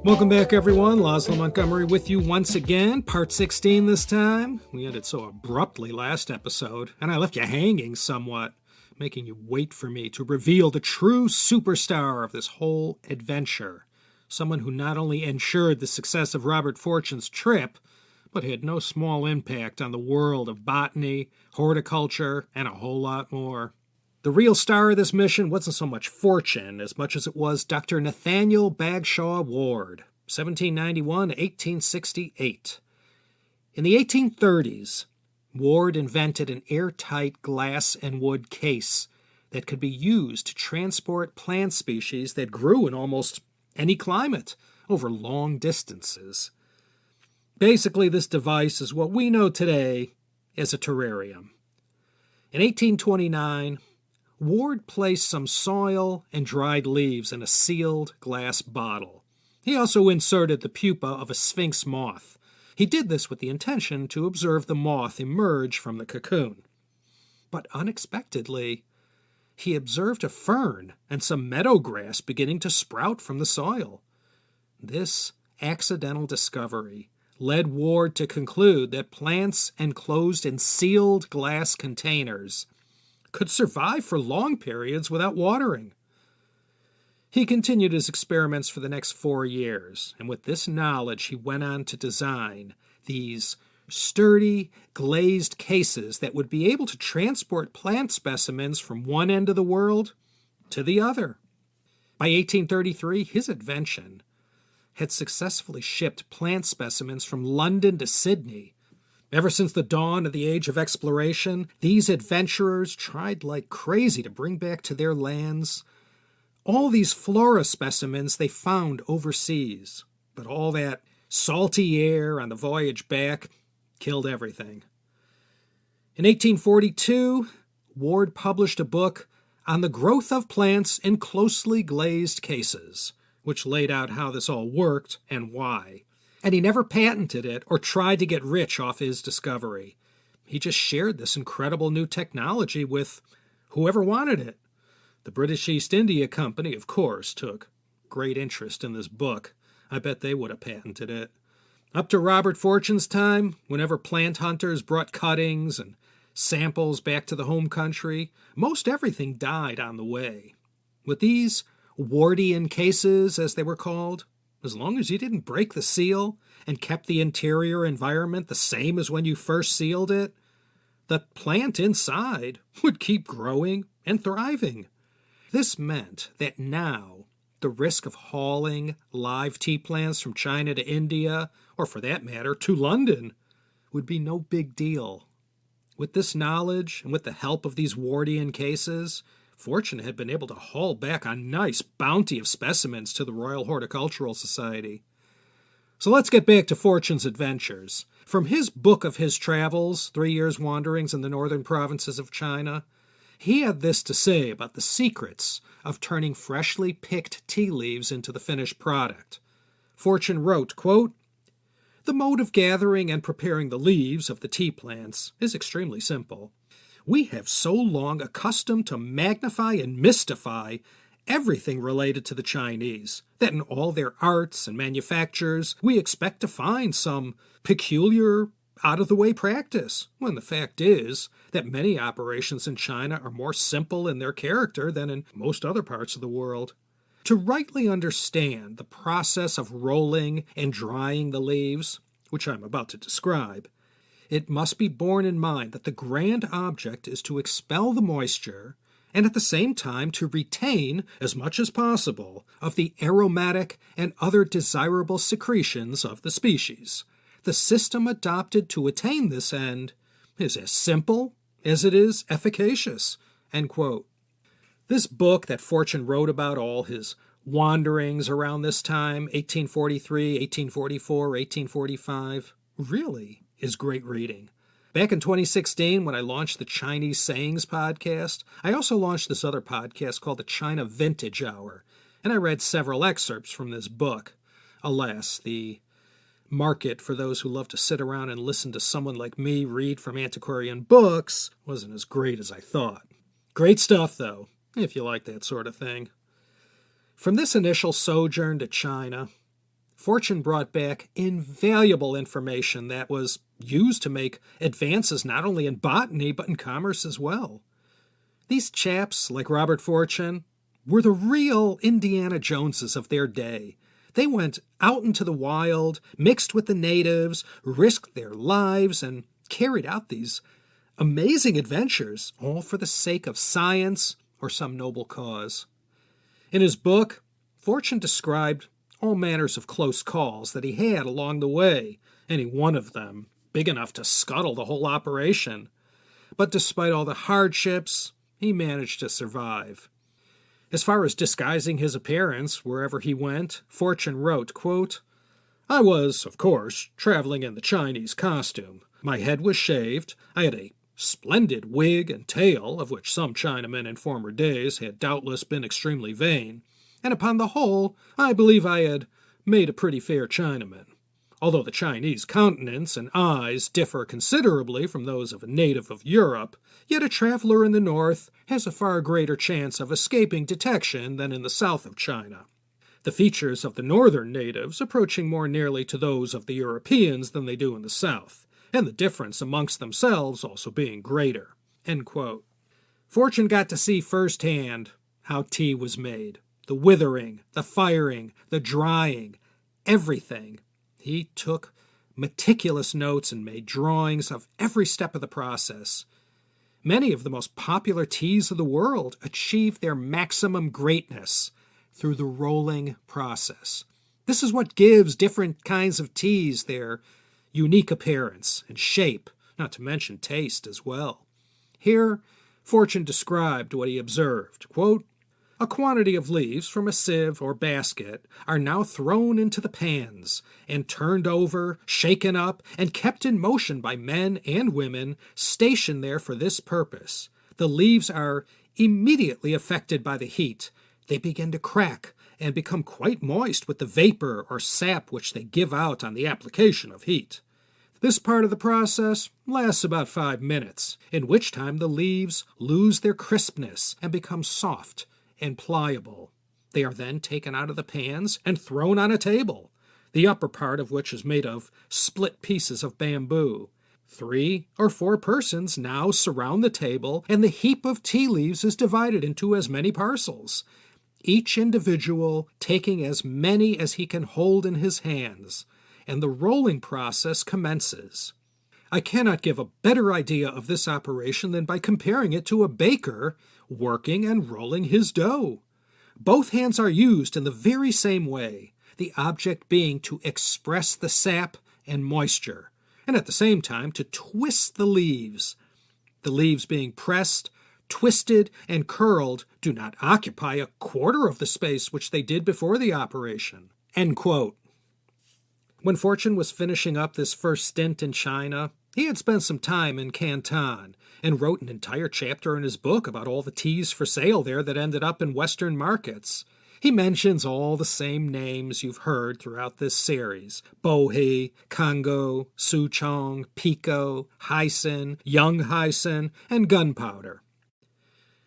Welcome back, everyone. Laszlo Montgomery with you once again. Part 16 this time. We ended so abruptly last episode, and I left you hanging somewhat, making you wait for me to reveal the true superstar of this whole adventure. Someone who not only ensured the success of Robert Fortune's trip, but had no small impact on the world of botany, horticulture, and a whole lot more. The real star of this mission wasn't so much Fortune as much as it was Dr. Nathanial Bagshaw Ward, 1791 to 1868. In the 1830s, Ward invented an airtight glass and wood case that could be used to transport plant species that grew in almost any climate over long distances. Basically, this device is what we know today as a terrarium. In 1829, Ward placed some soil and dried leaves in a sealed glass bottle. He also inserted the pupa of a sphinx moth. He did this with the intention to observe the moth emerge from the cocoon. But unexpectedly, he observed a fern and some meadow grass beginning to sprout from the soil. This accidental discovery led Ward to conclude that plants enclosed in sealed glass containers could survive for long periods without watering. He continued his experiments for the next 4 years, and with this knowledge he went on to design these sturdy, glazed cases that would be able to transport plant specimens from one end of the world to the other. By 1833, his invention had successfully shipped plant specimens from London to Sydney. Ever since the dawn of the age of exploration, these adventurers tried like crazy to bring back to their lands all these flora specimens they found overseas. But all that salty air on the voyage back killed everything. In 1842, Ward published a book on the growth of plants in closely glazed cases, which laid out how this all worked and why. And he never patented it or tried to get rich off his discovery. He just shared this incredible new technology with whoever wanted it. The British East India Company, of course, took great interest in this book. I bet they would have patented it. Up to Robert Fortune's time, whenever plant hunters brought cuttings and samples back to the home country, most everything died on the way. With these Wardian cases, as they were called, as long as you didn't break the seal and kept the interior environment the same as when you first sealed it, the plant inside would keep growing and thriving. This meant that now the risk of hauling live tea plants from China to India, or for that matter, to London, would be no big deal. With this knowledge and with the help of these Wardian cases, Fortune had been able to haul back a nice bounty of specimens to the Royal Horticultural Society. So let's get back to Fortune's adventures. From his book of his travels, 3 Years' Wanderings in the Northern Provinces of China, he had this to say about the secrets of turning freshly picked tea leaves into the finished product. Fortune wrote, quote, "The mode of gathering and preparing the leaves of the tea plants is extremely simple. We have so long accustomed to magnify and mystify everything related to the Chinese that in all their arts and manufactures we expect to find some peculiar, out-of-the-way practice, when the fact is that many operations in China are more simple in their character than in most other parts of the world. To rightly understand the process of rolling and drying the leaves, which I'm about to describe, it must be borne in mind that the grand object is to expel the moisture and at the same time to retain, as much as possible, of the aromatic and other desirable secretions of the species. The system adopted to attain this end is as simple as it is efficacious." End quote. This book that Fortune wrote about all his wanderings around this time, 1843, 1844, 1845, really is great reading. Back in 2016, when I launched the Chinese Sayings podcast, I also launched this other podcast called the China Vintage Hour, and I read several excerpts from this book. Alas, the market for those who love to sit around and listen to someone like me read from antiquarian books wasn't as great as I thought. Great stuff, though, if you like that sort of thing. From this initial sojourn to China, Fortune brought back invaluable information that was used to make advances not only in botany but in commerce as well. These chaps, like Robert Fortune, were the real Indiana Joneses of their day. They went out into the wild, mixed with the natives, risked their lives, and carried out these amazing adventures, all for the sake of science or some noble cause. In his book, Fortune described all manners of close calls that he had along the way, any one of them big enough to scuttle the whole operation. But despite all the hardships, he managed to survive. As far as disguising his appearance wherever he went, Fortune wrote, quote, "I was, of course, traveling in the Chinese costume. My head was shaved. I had a splendid wig and tail, of which some Chinamen in former days had doubtless been extremely vain, and upon the whole, I believe I had made a pretty fair Chinaman. Although the Chinese countenance and eyes differ considerably from those of a native of Europe, yet a traveler in the north has a far greater chance of escaping detection than in the south of China, the features of the northern natives approaching more nearly to those of the Europeans than they do in the south, and the difference amongst themselves also being greater." End quote. Fortune got to see firsthand how tea was made. The withering, the firing, the drying, everything. He took meticulous notes and made drawings of every step of the process. Many of the most popular teas of the world achieve their maximum greatness through the rolling process. This is what gives different kinds of teas their unique appearance and shape, not to mention taste as well. Here, Fortune described what he observed. Quote, "A quantity of leaves from a sieve or basket are now thrown into the pans and turned over, shaken up, and kept in motion by men and women stationed there for this purpose. The leaves are immediately affected by the heat. They begin to crack and become quite moist with the vapor or sap which they give out on the application of heat. This part of the process lasts about 5 minutes, in which time the leaves lose their crispness and become soft and pliable. They are then taken out of the pans and thrown on a table, the upper part of which is made of split pieces of bamboo. 3 or 4 persons now surround the table, and the heap of tea leaves is divided into as many parcels, each individual taking as many as he can hold in his hands, and the rolling process commences. I cannot give a better idea of this operation than by comparing it to a baker working and rolling his dough. Both hands are used in the very same way, the object being to express the sap and moisture, and at the same time to twist the leaves. The leaves being pressed, twisted, and curled do not occupy a quarter of the space which they did before the operation." End quote. When Fortune was finishing up this first stint in China, he had spent some time in Canton and wrote an entire chapter in his book about all the teas for sale there that ended up in Western markets. He mentions all the same names you've heard throughout this series: Bohei, Congo, Souchong, Pico, Hyson, Young Hyson, and Gunpowder.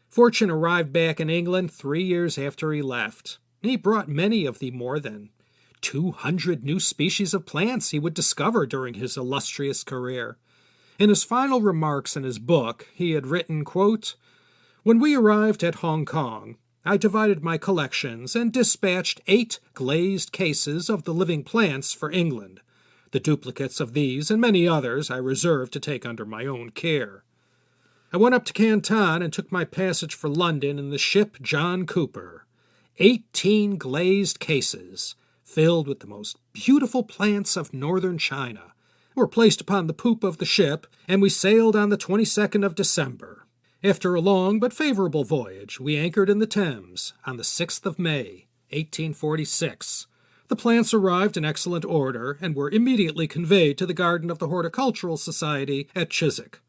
Fortune arrived back in England 3 years after he left. He brought many of the more than 200 new species of plants he would discover during his illustrious career. In his final remarks in his book, he had written, quote, "When we arrived at Hong Kong, I divided my collections and dispatched 8 glazed cases of the living plants for England. The duplicates of these and many others I reserved to take under my own care. I went up to Canton and took my passage for London in the ship John Cooper. 18 glazed cases, filled with the most beautiful plants of northern China, were placed upon the poop of the ship, and we sailed on the 22nd of December. After a long but favorable voyage, we anchored in the Thames on the 6th of May, 1846. The plants arrived in excellent order and were immediately conveyed to the garden of the Horticultural Society at Chiswick.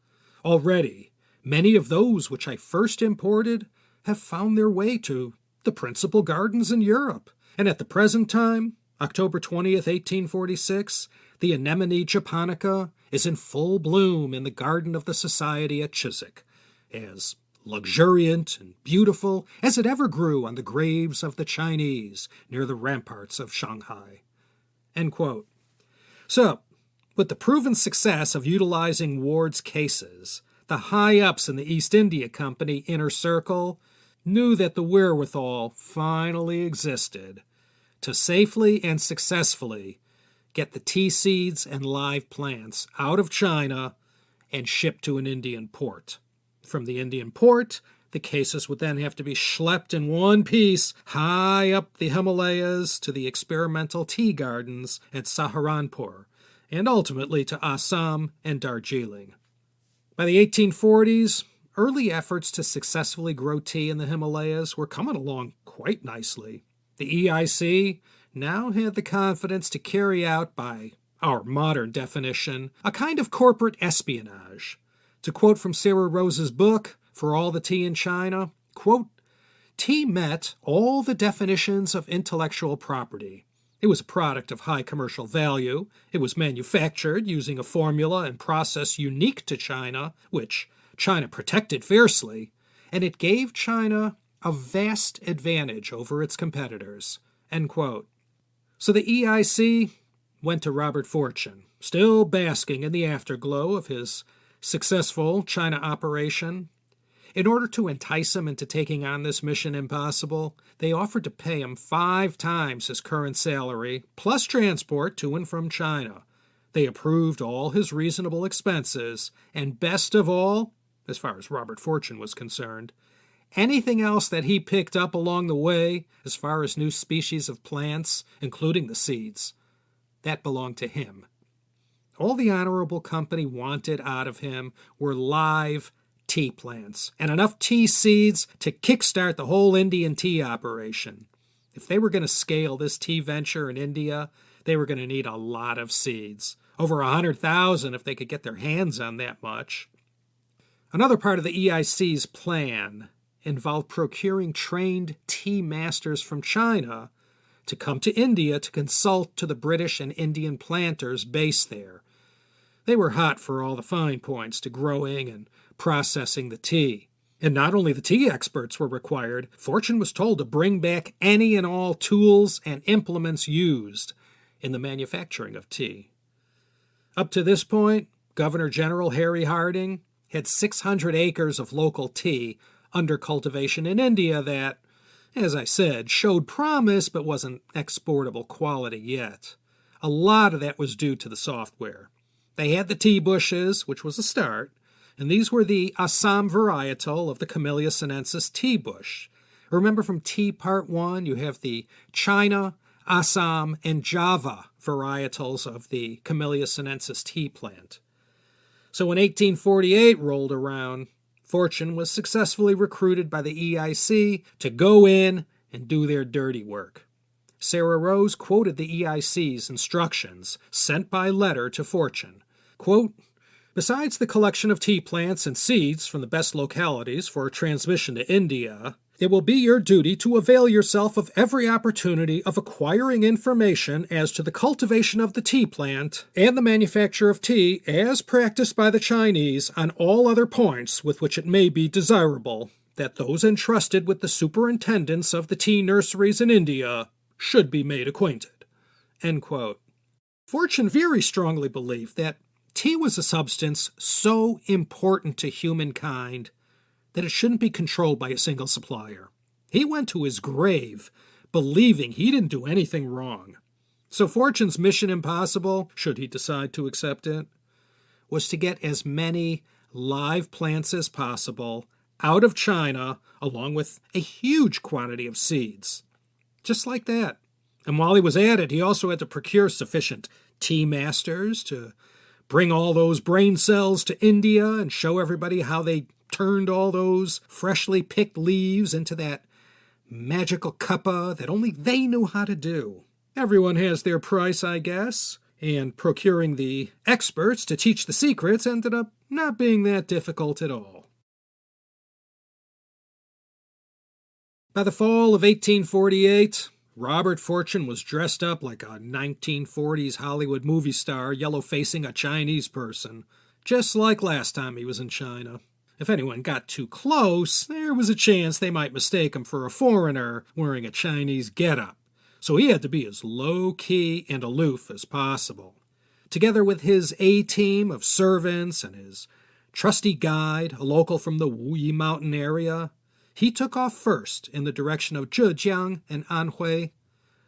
Already, many of those which I first imported have found their way to the principal gardens in Europe, and at the present time, October 20th, 1846, the anemone japonica is in full bloom in the garden of the Society at Chiswick, as luxuriant and beautiful as it ever grew on the graves of the Chinese near the ramparts of Shanghai." End quote. So, with the proven success of utilizing Ward's cases, the high-ups in the East India Company inner circle knew that the wherewithal finally existed to safely and successfully get the tea seeds and live plants out of China and shipped to an Indian port. From the Indian port, the cases would then have to be schlepped in one piece high up the Himalayas to the experimental tea gardens at Saharanpur, and ultimately to Assam and Darjeeling. By the 1840s, early efforts to successfully grow tea in the Himalayas were coming along quite nicely. The EIC now had the confidence to carry out, by our modern definition, a kind of corporate espionage. To quote from Sarah Rose's book, For All the Tea in China, quote, "Tea met all the definitions of intellectual property. It was a product of high commercial value. It was manufactured using a formula and process unique to China, which China protected fiercely, and it gave China a vast advantage over its competitors." End quote. So the EIC went to Robert Fortune, still basking in the afterglow of his successful China operation. In order to entice him into taking on this mission impossible, they offered to pay him 5 times his current salary, plus transport to and from China. They approved all his reasonable expenses, and best of all, as far as Robert Fortune was concerned, anything else that he picked up along the way, as far as new species of plants, including the seeds, that belonged to him. All the honorable company wanted out of him were live tea plants and enough tea seeds to kickstart the whole Indian tea operation. If they were going to scale this tea venture in India, they were going to need a lot of seeds. Over 100,000 if they could get their hands on that much. Another part of the EIC's plan involved procuring trained tea masters from China to come to India to consult to the British and Indian planters based there. They were hot for all the fine points to growing and processing the tea. And not only the tea experts were required, Fortune was told to bring back any and all tools and implements used in the manufacturing of tea. Up to this point, Governor General Harry Harding had 600 acres of local tea under cultivation in India that, as I said, showed promise but wasn't exportable quality yet. A lot of that was due to the software. They had the tea bushes, which was a start, and these were the Assam varietal of the Camellia sinensis tea bush. Remember from Tea Part 1, you have the China, Assam, and Java varietals of the Camellia sinensis tea plant. So when 1848 rolled around, Fortune was successfully recruited by the EIC to go in and do their dirty work. Sarah Rose quoted the EIC's instructions sent by letter to Fortune. Quote, "Besides the collection of tea plants and seeds from the best localities for transmission to India, it will be your duty to avail yourself of every opportunity of acquiring information as to the cultivation of the tea plant and the manufacture of tea as practiced by the Chinese on all other points with which it may be desirable that those entrusted with the superintendence of the tea nurseries in India should be made acquainted." End quote. Fortune very strongly believed that tea was a substance so important to humankind that it shouldn't be controlled by a single supplier. He went to his grave believing he didn't do anything wrong. So Fortune's mission impossible, should he decide to accept it, was to get as many live plants as possible out of China, along with a huge quantity of seeds. Just like that. And while he was at it, he also had to procure sufficient tea masters to bring all those brain cells to India and show everybody how they turned all those freshly picked leaves into that magical cuppa that only they knew how to do. Everyone has their price, I guess, and procuring the experts to teach the secrets ended up not being that difficult at all. By the fall of 1848, Robert Fortune was dressed up like a 1940s Hollywood movie star yellow-facing a Chinese person, just like last time he was in China. If anyone got too close, there was a chance they might mistake him for a foreigner wearing a Chinese getup. so he had to be as low-key and aloof as possible. Together with his A-team of servants and his trusty guide, a local from the Wuyi mountain area, he took off first in the direction of Zhejiang and Anhui.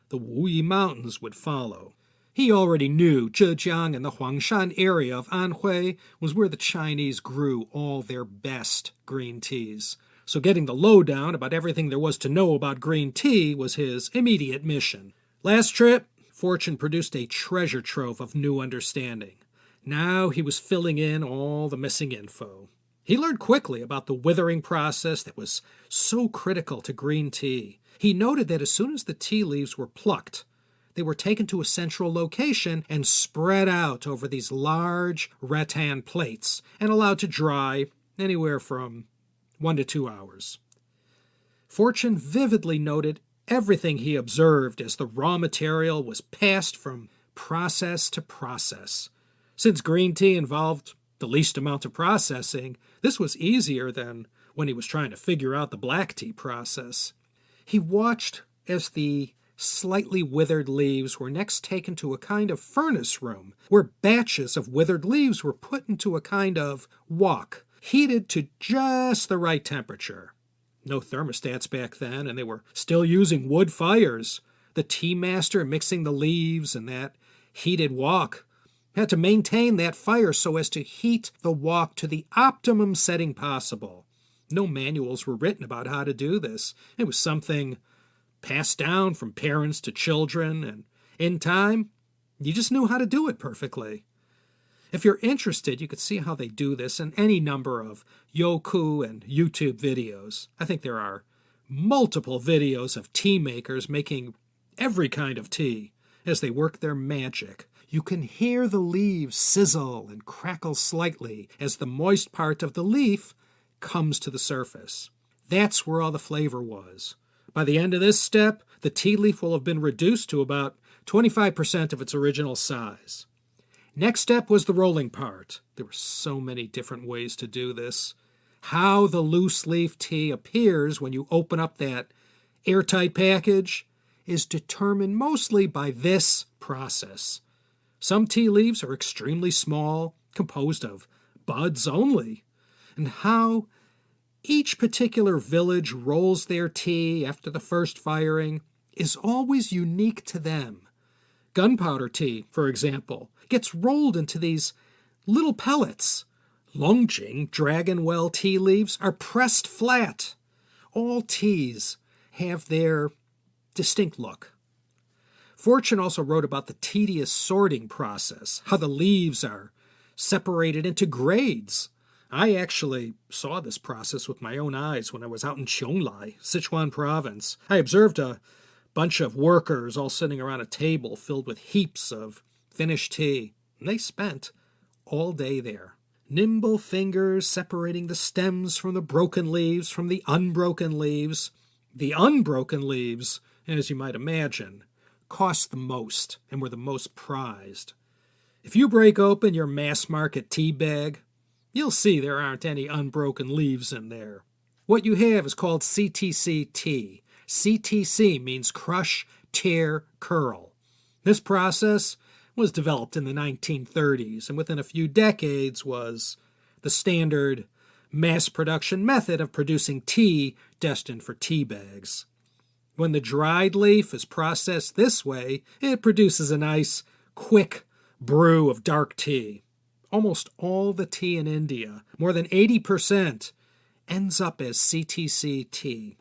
The Wuyi Mountains would follow. He already knew Zhejiang and the Huangshan area of Anhui was where the Chinese grew all their best green teas. So getting the lowdown about everything there was to know about green tea was his immediate mission. Last trip, Fortune produced a treasure trove of new understanding. Now he was filling in all the missing info. He learned quickly about the withering process that was so critical to green tea. He noted that as soon as the tea leaves were plucked, they were taken to a central location and spread out over these large rattan plates and allowed to dry anywhere from 1 to 2 hours. Fortune vividly noted everything he observed as the raw material was passed from process to process. Since green tea involved the least amount of processing, this was easier than when he was trying to figure out the black tea process. He watched as the slightly withered leaves were next taken to a kind of furnace room, where batches of withered leaves were put into a kind of wok, heated to just the right temperature. No thermostats back then, and they were still using wood fires. The tea master mixing the leaves in that heated wok had to maintain that fire so as to heat the wok to the optimum setting possible. No manuals were written about how to do this. It was something passed down from parents to children, and in time, you just knew how to do it perfectly. If you're interested, you could see how they do this in any number of Youku and YouTube videos. I think there are multiple videos of tea makers making every kind of tea as they work their magic. You can hear the leaves sizzle and crackle slightly as the moist part of the leaf comes to the surface. That's where all the flavor was. By the end of this step, the tea leaf will have been reduced to about 25% of its original size. Next step was the rolling part. There were so many different ways to do this. How the loose leaf tea appears when you open up that airtight package is determined mostly by this process. Some tea leaves are extremely small, composed of buds only, and how each particular village rolls their tea after the first firing is always unique to them. Gunpowder tea, for example, gets rolled into these little pellets. Longjing dragon well tea leaves are pressed flat. All teas have their distinct look. Fortune also wrote about the tedious sorting process, how the leaves are separated into grades. I actually saw this process with my own eyes when I was out in Qionglai, Sichuan province. I observed a bunch of workers all sitting around a table filled with heaps of finished tea, and they spent all day there. Nimble fingers separating the stems from the broken leaves from the unbroken leaves. The unbroken leaves, as you might imagine, cost the most and were the most prized. If you break open your mass-market tea bag, you'll see there aren't any unbroken leaves in there. What you have is called CTC tea. CTC means crush, tear, curl. This process was developed in the 1930s and within a few decades was the standard mass production method of producing tea destined for tea bags. When the dried leaf is processed this way, it produces a nice, quick brew of dark tea. Almost all the tea in India, more than 80%, ends up as CTC tea.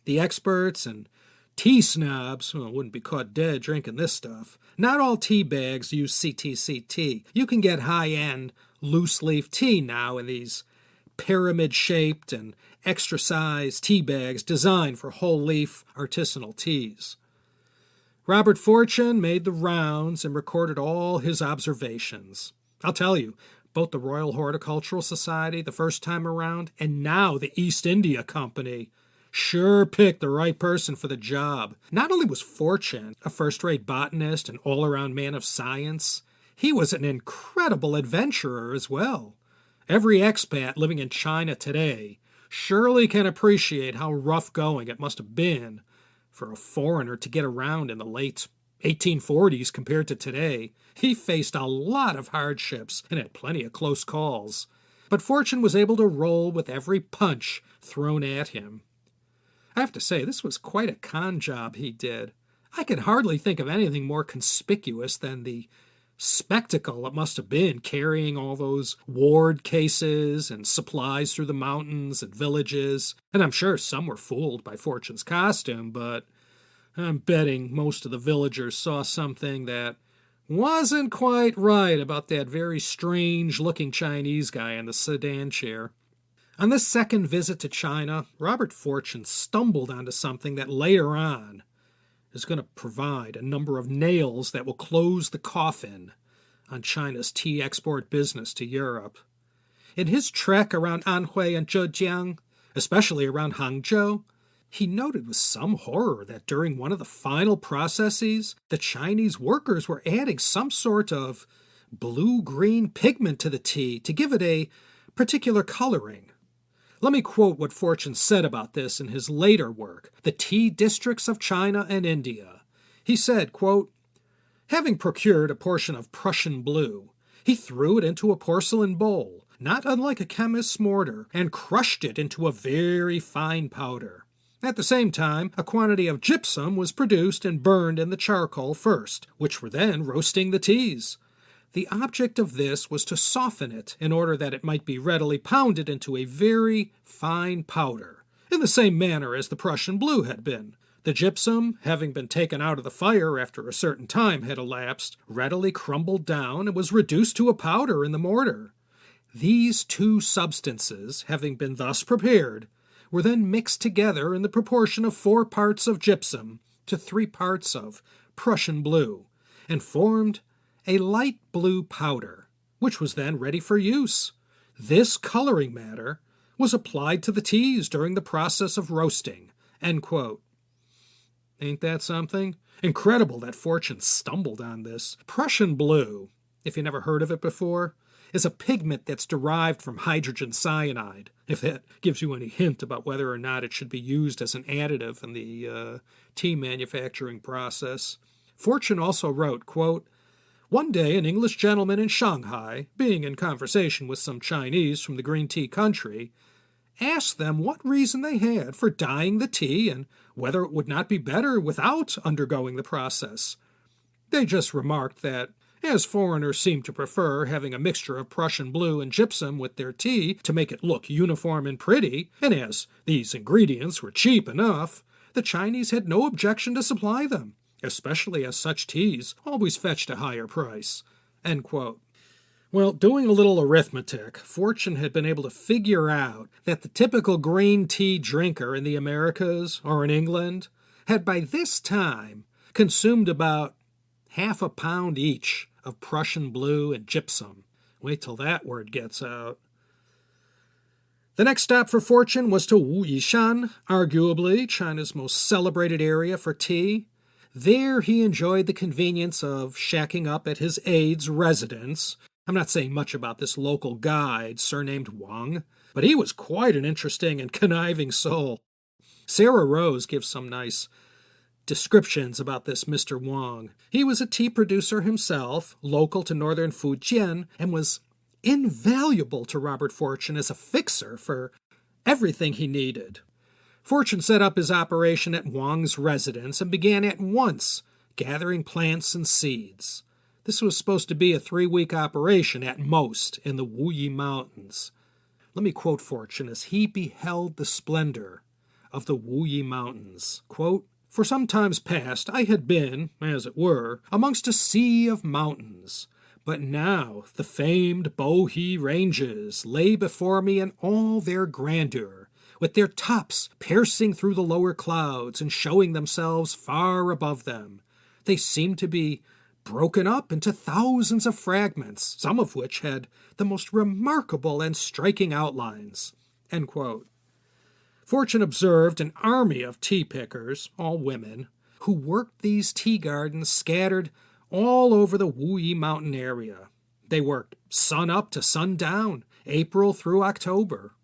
The experts and tea snobs wouldn't be caught dead drinking this stuff. Not all tea bags use CTC tea. You can get high-end, loose-leaf tea now in these pyramid-shaped and extra-sized tea bags designed for whole-leaf artisanal teas. Robert Fortune made the rounds and recorded all his observations. I'll tell you, both the Royal Horticultural Society the first time around and now the East India Company sure picked the right person for the job. Not only was Fortune a first-rate botanist and all-around man of science, he was an incredible adventurer as well. Every expat living in China today surely can appreciate how rough going it must have been For a foreigner to get around in the late 1840s compared to today, he faced a lot of hardships and had plenty of close calls. But fortune was able to roll with every punch thrown at him. I have to say, this was quite a con job he did. I can hardly think of anything more conspicuous than the spectacle it must have been carrying all those Ward cases and supplies through the mountains and villages. And I'm sure some were fooled by Fortune's costume, but I'm betting most of the villagers saw something that wasn't quite right about that very strange-looking Chinese guy in the sedan chair. On this second visit to China, Robert Fortune stumbled onto something that later on is going to provide a number of nails that will close the coffin on China's tea export business to Europe. In his trek around Anhui and Zhejiang, especially around Hangzhou, he noted with some horror that during one of the final processes, the Chinese workers were adding some sort of blue-green pigment to the tea to give it a particular coloring. Let me quote what Fortune said about this in his later work, The Tea Districts of China and India. He said, quote, "Having procured a portion of Prussian blue, he threw it into a porcelain bowl, not unlike a chemist's mortar, and crushed it into a very fine powder. At the same time, a quantity of gypsum was produced and burned in the charcoal first, which were then roasting the teas. The object of this was to soften it in order that it might be readily pounded into a very fine powder, in the same manner as the Prussian blue had been. The gypsum, having been taken out of the fire after a certain time had elapsed, readily crumbled down and was reduced to a powder in the mortar. These two substances, having been thus prepared, were then mixed together in the proportion of 4 parts of gypsum to 3 parts of Prussian blue, and formed a light blue powder, which was then ready for use. This coloring matter was applied to the teas during the process of roasting." End quote. Ain't that something? Incredible that Fortune stumbled on this. Prussian blue, if you never heard of it before, is a pigment that's derived from hydrogen cyanide, if that gives you any hint about whether or not it should be used as an additive in the tea manufacturing process. Fortune also wrote, quote, "One day an English gentleman in Shanghai, being in conversation with some Chinese from the green tea country, asked them what reason they had for dyeing the tea and whether it would not be better without undergoing the process. They just remarked that, as foreigners seemed to prefer having a mixture of Prussian blue and gypsum with their tea to make it look uniform and pretty, and as these ingredients were cheap enough, the Chinese had no objection to supply them, especially as such teas always fetched a higher price." End quote. Well, doing a little arithmetic, Fortune had been able to figure out that the typical green tea drinker in the Americas or in England had by this time consumed about half a pound each of Prussian blue and gypsum. Wait till that word gets out. The next stop for Fortune was to Wuyishan, arguably China's most celebrated area for tea. There he enjoyed the convenience of shacking up at his aide's residence. I'm not saying much about this local guide, surnamed Wang, but he was quite an interesting and conniving soul. Sarah Rose gives some nice descriptions about this Mr. Wang. He was a tea producer himself, local to northern Fujian, and was invaluable to Robert Fortune as a fixer for everything he needed. Fortune set up his operation at Wang's residence and began at once gathering plants and seeds. This was supposed to be a 3-week operation at most in the Wuyi Mountains. Let me quote Fortune as he beheld the splendor of the Wuyi Mountains. Quote, "For some times past I had been, as it were, amongst a sea of mountains, but now the famed Bohe Ranges lay before me in all their grandeur, with their tops piercing through the lower clouds and showing themselves far above them. They seemed to be broken up into thousands of fragments, some of which had the most remarkable and striking outlines." End quote. Fortune observed an army of tea pickers, all women, who worked these tea gardens scattered all over the Wuyi Mountain area. They worked sun up to sundown, April through October.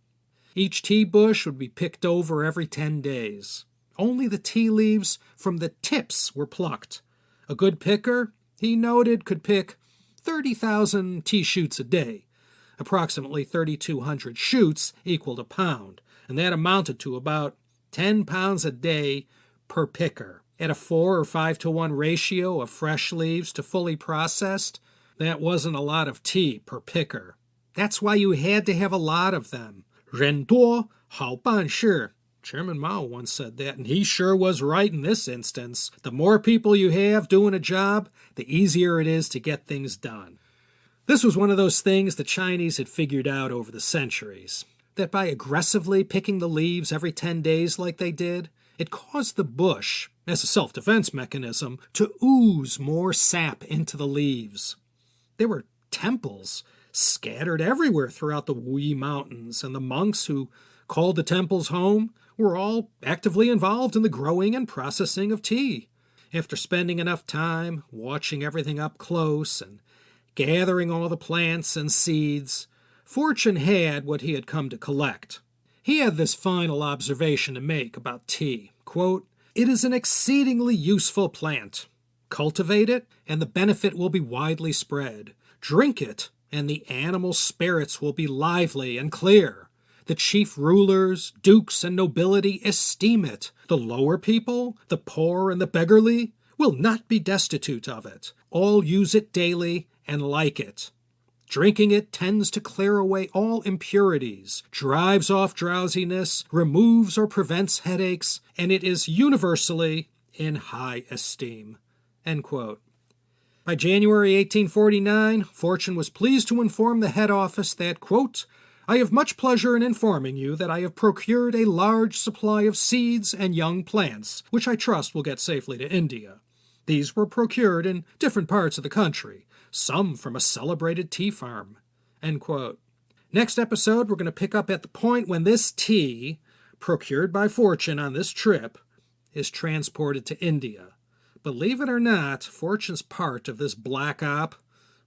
Each tea bush would be picked over every 10 days. only the tea leaves from the tips were plucked. A good picker, he noted, could pick 30,000 tea shoots a day. Approximately 3,200 shoots equaled a pound, and that amounted to about 10 pounds a day per picker. At a 4 or 5 to 1 ratio of fresh leaves to fully processed, that wasn't a lot of tea per picker. That's why you had to have a lot of them. 人多好办事. Chairman Mao once said that, and he sure was right in this instance. The more people you have doing a job, the easier it is to get things done. This was one of those things the Chinese had figured out over the centuries, that by aggressively picking the leaves every 10 days like they did, it caused the bush, as a self-defense mechanism, to ooze more sap into the leaves. There were temples scattered everywhere throughout the Wu Mountains, and the monks who called the temples home were all actively involved in the growing and processing of tea. After spending enough time watching everything up close and gathering all the plants and seeds, Fortune had what he had come to collect. He had this final observation to make about tea. Quote, "It is an exceedingly useful plant. Cultivate it, and the benefit will be widely spread. Drink it, and the animal spirits will be lively and clear. The chief rulers, dukes, and nobility esteem it. The lower people, the poor and the beggarly, will not be destitute of it. All use it daily and like it. Drinking it tends to clear away all impurities, drives off drowsiness, removes or prevents headaches, and it is universally in high esteem." End quote. By January 1849, Fortune was pleased to inform the head office that, quote, "I have much pleasure in informing you that I have procured a large supply of seeds and young plants, which I trust will get safely to India. These were procured in different parts of the country, some from a celebrated tea farm." End quote. Next episode, we're going to pick up at the point when this tea, procured by Fortune on this trip, is transported to India. Believe it or not, Fortune's part of this black op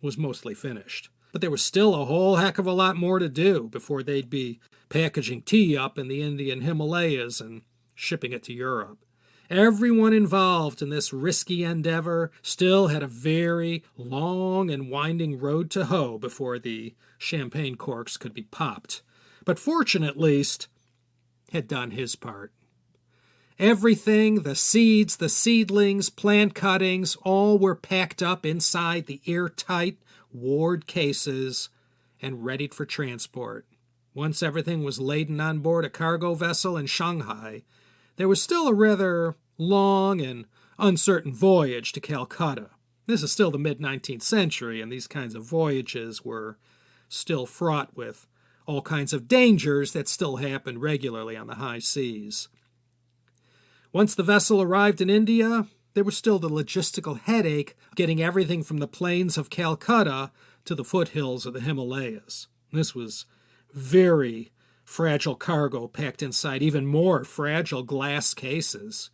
was mostly finished. But there was still a whole heck of a lot more to do before they'd be packaging tea up in the Indian Himalayas and shipping it to Europe. Everyone involved in this risky endeavor still had a very long and winding road to hoe before the champagne corks could be popped. But Fortune, at least, had done his part. Everything, the seeds, the seedlings, plant cuttings, all were packed up inside the airtight Ward cases and readied for transport. Once everything was laden on board a cargo vessel in Shanghai, there was still a rather long and uncertain voyage to Calcutta. This is still the mid-19th century, and these kinds of voyages were still fraught with all kinds of dangers that still happened regularly on the high seas. Once the vessel arrived in India, there was still the logistical headache of getting everything from the plains of Calcutta to the foothills of the Himalayas. This was very fragile cargo packed inside even more fragile glass cases.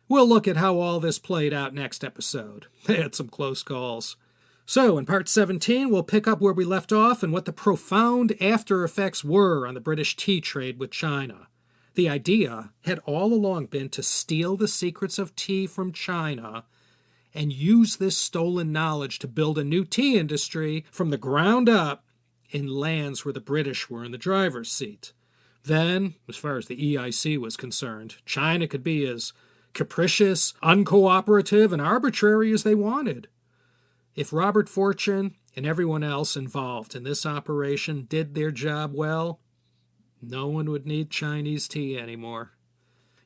We'll look at how all this played out next episode. They had some close calls. So, in part 17, we'll pick up where we left off and what the profound after effects were on the British tea trade with China. The idea had all along been to steal the secrets of tea from China and use this stolen knowledge to build a new tea industry from the ground up in lands where the British were in the driver's seat. Then, as far as the EIC was concerned, China could be as capricious, uncooperative, and arbitrary as they wanted. If Robert Fortune and everyone else involved in this operation did their job well, no one would need Chinese tea anymore.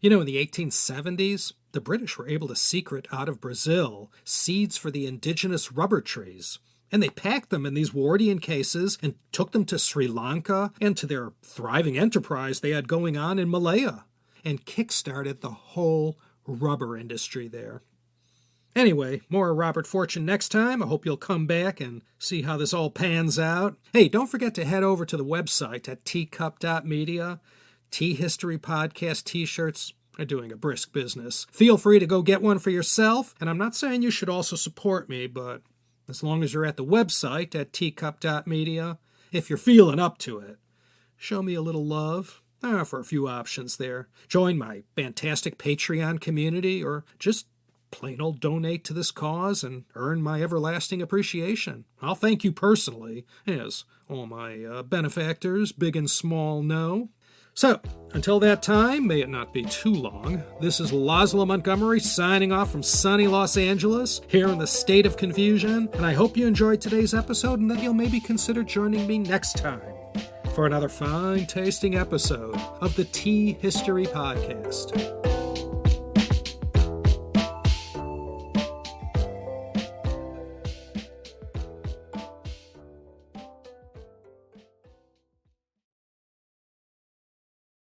You know, in the 1870s, the British were able to secret out of Brazil seeds for the indigenous rubber trees, and they packed them in these Wardian cases and took them to Sri Lanka and to their thriving enterprise they had going on in Malaya, and kick-started the whole rubber industry there. Anyway, more Robert Fortune next time. I hope you'll come back and see how this all pans out. Hey, don't forget to head over to the website at teacup.media. Tea History Podcast t-shirts are doing a brisk business. Feel free to go get one for yourself, and I'm not saying you should also support me, but as long as you're at the website at teacup.media, if you're feeling up to it, show me a little love. For a few options there. Join my fantastic Patreon community, or just plain old donate to this cause and earn my everlasting appreciation. I'll thank you personally, as all my benefactors, big and small, know. So, until that time, may it not be too long, this is Laszlo Montgomery signing off from sunny Los Angeles, here in the state of confusion, and I hope you enjoyed today's episode and that you'll maybe consider joining me next time for another fine-tasting episode of the Tea History Podcast.